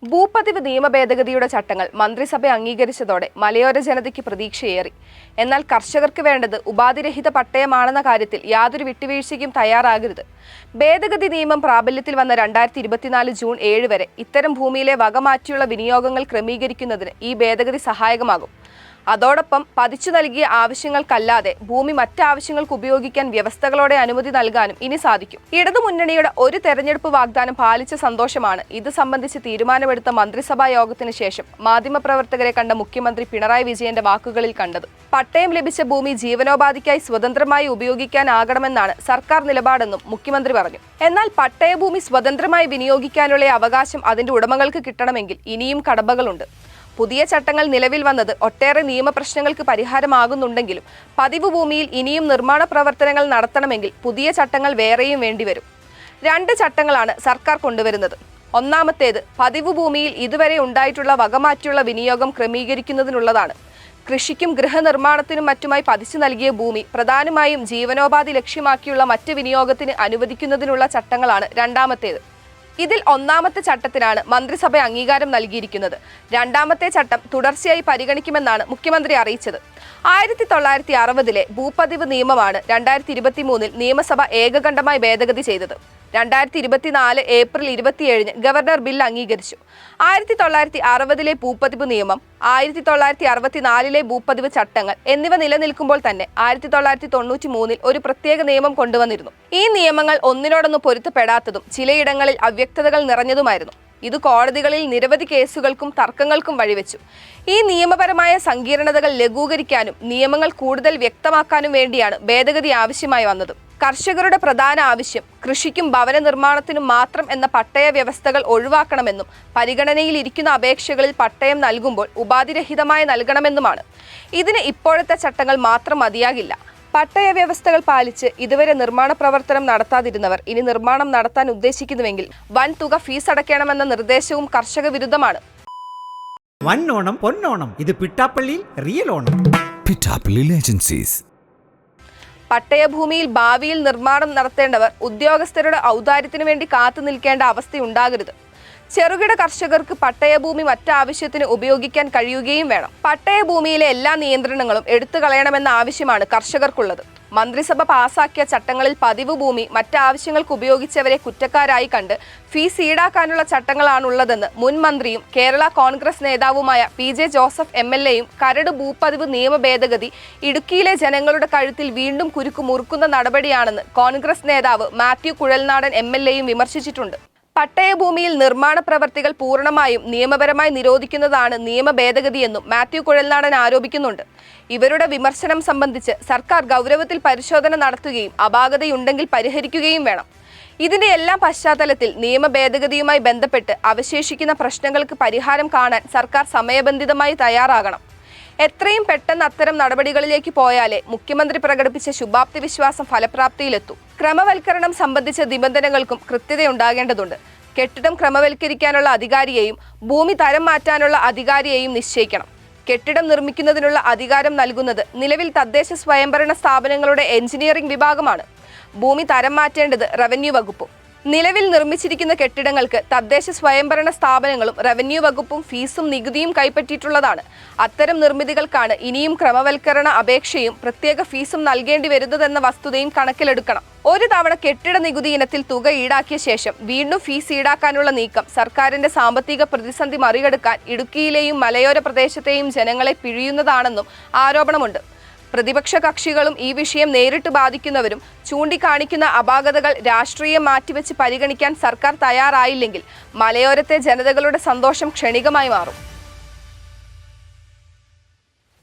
ഭൂപതിവ് നിയമ ഭേദഗതിയുടെ ചട്ടങ്ങൾ മന്ത്രിസഭ അംഗീകരിച്ചതോടെ മലയോര ജനതയ്ക്ക് പ്രതീക്ഷയേറി. എന്നാൽ കർഷകർക്ക് വേണ്ടത് ഉപാധിരഹിത പട്ടയമാണെന്ന കാര്യത്തിൽ യാതൊരു വിട്ടുവീഴ്ചയ്ക്കും തയ്യാറാകരുത്. ഭേദഗതി നിയമം പ്രാബല്യത്തിൽ വന്ന 2024 ജൂൺ 7 വരെ ഇത്തരം ഭൂമിയിലെ വകമാറ്റിയുള്ള വിനിയോഗങ്ങൾ ക്രമീകരിക്കുന്നതിന് ഈ ഭേദഗതി സഹായകമാകും. അതോടൊപ്പം പതിച്ചു നൽകിയ ആവശ്യങ്ങൾക്കല്ലാതെ ഭൂമി മറ്റാവശ്യങ്ങൾക്ക് ഉപയോഗിക്കാൻ വ്യവസ്ഥകളോടെ അനുമതി നൽകാനും ഇനി സാധിക്കും. ഇടതുമുന്നണിയുടെ ഒരു തെരഞ്ഞെടുപ്പ് വാഗ്ദാനം പാലിച്ച സന്തോഷമാണ് ഇത് സംബന്ധിച്ച് തീരുമാനമെടുത്ത മന്ത്രിസഭാ യോഗത്തിന് ശേഷം മാധ്യമപ്രവർത്തകരെ കണ്ട മുഖ്യമന്ത്രി പിണറായി വിജയന്റെ വാക്കുകളിൽ കണ്ടത്. പട്ടയം ലഭിച്ച ഭൂമി ജീവനോപാധിക്കായി സ്വതന്ത്രമായി ഉപയോഗിക്കാനാകണമെന്നാണ് സർക്കാർ നിലപാടെന്നും മുഖ്യമന്ത്രി പറഞ്ഞു. എന്നാൽ പട്ടയഭൂമി സ്വതന്ത്രമായി വിനിയോഗിക്കാനുള്ള അവകാശം അതിന്റെ ഉടമകൾക്ക് കിട്ടണമെങ്കിൽ ഇനിയും കടമ്പകളുണ്ട്. പുതിയ ചട്ടങ്ങൾ നിലവിൽ വന്നത് ഒട്ടേറെ നിയമപ്രശ്നങ്ങൾക്ക് പരിഹാരമാകുന്നുണ്ടെങ്കിലും പതിവ് ഭൂമിയിൽ ഇനിയും നിർമ്മാണ പ്രവർത്തനങ്ങൾ നടത്തണമെങ്കിൽ പുതിയ ചട്ടങ്ങൾ വേറെയും വേണ്ടിവരും. 2 ചട്ടങ്ങളാണ് സർക്കാർ കൊണ്ടുവരുന്നത്. ഒന്നാമത്തേത് പതിവ് ഭൂമിയിൽ ഇതുവരെ ഉണ്ടായിട്ടുള്ള വകമാറ്റിയുള്ള വിനിയോഗം ക്രമീകരിക്കുന്നതിനുള്ളതാണ്. കൃഷിക്കും ഗൃഹനിർമ്മാണത്തിനും മറ്റുമായി പതിച്ചു നൽകിയ ഭൂമി പ്രധാനമായും ജീവനോപാധി ലക്ഷ്യമാക്കിയുള്ള മറ്റ് വിനിയോഗത്തിന് അനുവദിക്കുന്നതിനുള്ള ചട്ടങ്ങളാണ് രണ്ടാമത്തേത്. ഇതിൽ ഒന്നാമത്തെ ചട്ടത്തിനാണ് മന്ത്രിസഭ അംഗീകാരം നൽകിയിരിക്കുന്നത്. രണ്ടാമത്തെ ചട്ടം തുടർച്ചയായി പരിഗണിക്കുമെന്നാണ് മുഖ്യമന്ത്രി അറിയിച്ചത്. 1960 ഭൂപതിവ് നിയമമാണ് 2023 നിയമസഭ ഏകകണ്ഠമായി ഭേദഗതി ചെയ്തത്. 2024 ഏപ്രിൽ 27 ഗവർണർ ബിൽ അംഗീകരിച്ചു. 1960 ഭൂപതിവ് നിയമം, 1964 ഭൂപതിവ് ചട്ടങ്ങൾ എന്നിവ നിലനിൽക്കുമ്പോൾ തന്നെ 1993 ഒരു പ്രത്യേക നിയമം കൊണ്ടുവന്നിരുന്നു. ഈ നിയമങ്ങൾ ഒന്നിനോടൊന്ന് പൊരുത്തപ്പെടാത്തതും ചിലയിടങ്ങളിൽ അവ്യക്തതകൾ നിറഞ്ഞതുമായിരുന്നു. ഇത് കോടതികളിൽ നിരവധി കേസുകൾക്കും തർക്കങ്ങൾക്കും വഴിവെച്ചു. ഈ നിയമപരമായ സങ്കീർണതകൾ ലഘൂകരിക്കാനും നിയമങ്ങൾ കൂടുതൽ വ്യക്തമാക്കാനും വേണ്ടിയാണ് ഭേദഗതി ആവശ്യമായി വന്നത്. കർഷകരുടെ പ്രധാന ആവശ്യം കൃഷിക്കും ഭവന നിർമ്മാണത്തിനും മാത്രം എന്ന പട്ടയ വ്യവസ്ഥകൾ ഒഴിവാക്കണമെന്നും പരിഗണനയിൽ ഇരിക്കുന്ന അപേക്ഷകളിൽ പട്ടയം നൽകുമ്പോൾ ഉപാധിരഹിതമായി നൽകണമെന്നുമാണ്. ഇതിന് ഇപ്പോഴത്തെ ചട്ടങ്ങൾ മാത്രം മതിയാകില്ല. പട്ടയ വ്യവസ്ഥകൾ പാലിച്ച് ഇതുവരെ നിർമ്മാണ പ്രവർത്തനം നടത്താതിരുന്നവർ ഇനി നിർമ്മാണം നടത്താൻ ഉദ്ദേശിക്കുന്നുവെങ്കിൽ വൻ തുക ഫീസ് അടയ്ക്കണമെന്ന നിർദ്ദേശവും കർഷക വിരുദ്ധമാണ്. വന്നോണം പൊന്നോണം, ഇത് പിട്ടാപ്പള്ളിയിൽ റിയൽ ഓണം. പിട്ടാപ്പള്ളി ഏജൻസീസ്. പട്ടയഭൂമിയിൽ ഭാവിയിൽ നിർമ്മാണം നടത്തേണ്ടവർ ഉദ്യോഗസ്ഥരുടെ ഔദാര്യത്തിനു വേണ്ടി കാത്തു നിൽക്കേണ്ട അവസ്ഥയുണ്ടാകരുത്. ചെറുകിട കർഷകർക്ക് പട്ടയഭൂമി മറ്റാവശ്യത്തിന് ഉപയോഗിക്കാൻ കഴിയുകയും വേണം. പട്ടയഭൂമിയിലെ എല്ലാ നിയന്ത്രണങ്ങളും എടുത്തു കളയണമെന്ന ആവശ്യമാണ് കർഷകർക്കുള്ളത്. മന്ത്രിസഭ പാസാക്കിയ ചട്ടങ്ങളിൽ പതിവ് ഭൂമി മറ്റാവശ്യങ്ങൾക്ക് ഉപയോഗിച്ചവരെ കുറ്റക്കാരായി കണ്ട് ഫീസ് ഈടാക്കാനുള്ള ചട്ടങ്ങളാണുള്ളതെന്ന് മുൻ മന്ത്രിയും കേരള കോൺഗ്രസ് നേതാവുമായ PJ ജോസഫ് MLA-യും കരട് ഭൂപതിവ് നിയമ ഭേദഗതി ഇടുക്കിയിലെ ജനങ്ങളുടെ കഴുത്തിൽ വീണ്ടും കുരുക്ക് മുറുക്കുന്ന നടപടിയാണെന്ന് കോൺഗ്രസ് നേതാവ് മാത്യു കുഴൽനാടൻ MLA-യും വിമർശിച്ചിട്ടുണ്ട്. പട്ടയഭൂമിയിൽ നിർമ്മാണ പ്രവർത്തികൾ പൂർണ്ണമായും നിയമപരമായി നിരോധിക്കുന്നതാണ് നിയമ ഭേദഗതിയെന്നും മാത്യു കുഴൽനാടൻ ആരോപിക്കുന്നുണ്ട്. ഇവരുടെ വിമർശനം സംബന്ധിച്ച് സർക്കാർ ഗൗരവത്തിൽ പരിശോധന നടത്തുകയും അപാകതയുണ്ടെങ്കിൽ പരിഹരിക്കുകയും വേണം. ഇതിന്റെ എല്ലാം പശ്ചാത്തലത്തിൽ നിയമ ഭേദഗതിയുമായി ബന്ധപ്പെട്ട് അവശേഷിക്കുന്ന പ്രശ്നങ്ങൾക്ക് പരിഹാരം കാണാൻ സർക്കാർ സമയബന്ധിതമായി തയ്യാറാകണം. എത്രയും പെട്ടെന്ന് അത്തരം നടപടികളിലേക്ക് പോയാലേ മുഖ്യമന്ത്രി പ്രകടിപ്പിച്ച ശുഭാപ്തി വിശ്വാസം ഫലപ്രാപ്തിയിലെത്തൂ. ക്രമവൽക്കരണം സംബന്ധിച്ച നിബന്ധനകൾക്കും കൃത്യതയുണ്ടാകേണ്ടതുണ്ട്. കെട്ടിടം ക്രമവൽക്കരിക്കാനുള്ള അധികാരിയെയും ഭൂമി തരം മാറ്റാനുള്ള അധികാരിയെയും നിശ്ചയിക്കണം. കെട്ടിടം നിർമ്മിക്കുന്നതിനുള്ള അധികാരം നൽകുന്നത് നിലവിൽ തദ്ദേശ സ്വയംഭരണ സ്ഥാപനങ്ങളുടെ എഞ്ചിനീയറിംഗ് വിഭാഗമാണ്. ഭൂമി തരം മാറ്റേണ്ടത് റവന്യൂ വകുപ്പും. നിലവിൽ നിർമ്മിച്ചിരിക്കുന്ന കെട്ടിടങ്ങൾക്ക് തദ്ദേശ സ്വയംഭരണ സ്ഥാപനങ്ങളും റവന്യൂ വകുപ്പും ഫീസും നികുതിയും കൈപ്പറ്റിയിട്ടുള്ളതാണ്. അത്തരം നിർമ്മിതികൾക്കാണ് ഇനിയും ക്രമവൽക്കരണ അപേക്ഷയും പ്രത്യേക ഫീസും നൽകേണ്ടി വരുന്നതെന്ന വസ്തുതയും കണക്കിലെടുക്കണം. ഒരു തവണ കെട്ടിട നികുതി ഇനത്തിൽ തുക ഈടാക്കിയ ശേഷം വീണ്ടും ഫീസ് ഈടാക്കാനുള്ള നീക്കം സർക്കാരിന്റെ സാമ്പത്തിക പ്രതിസന്ധി മറികടക്കാൻ ഇടുക്കിയിലെയും മലയോര പ്രദേശത്തെയും ജനങ്ങളെ പിഴിയുന്നതാണെന്നും ആരോപണമുണ്ട്. പ്രതിപക്ഷ കക്ഷികളും ഈ വിഷയം നേരിട്ട് ബാധിക്കുന്നവരും ചൂണ്ടിക്കാണിക്കുന്ന അപാകതകൾ രാഷ്ട്രീയം മാറ്റിവെച്ച് പരിഗണിക്കാൻ സർക്കാർ തയ്യാറായില്ലെങ്കിൽ മലയോരത്തെ ജനതകളുടെ സന്തോഷം ക്ഷണികമായി മാറും.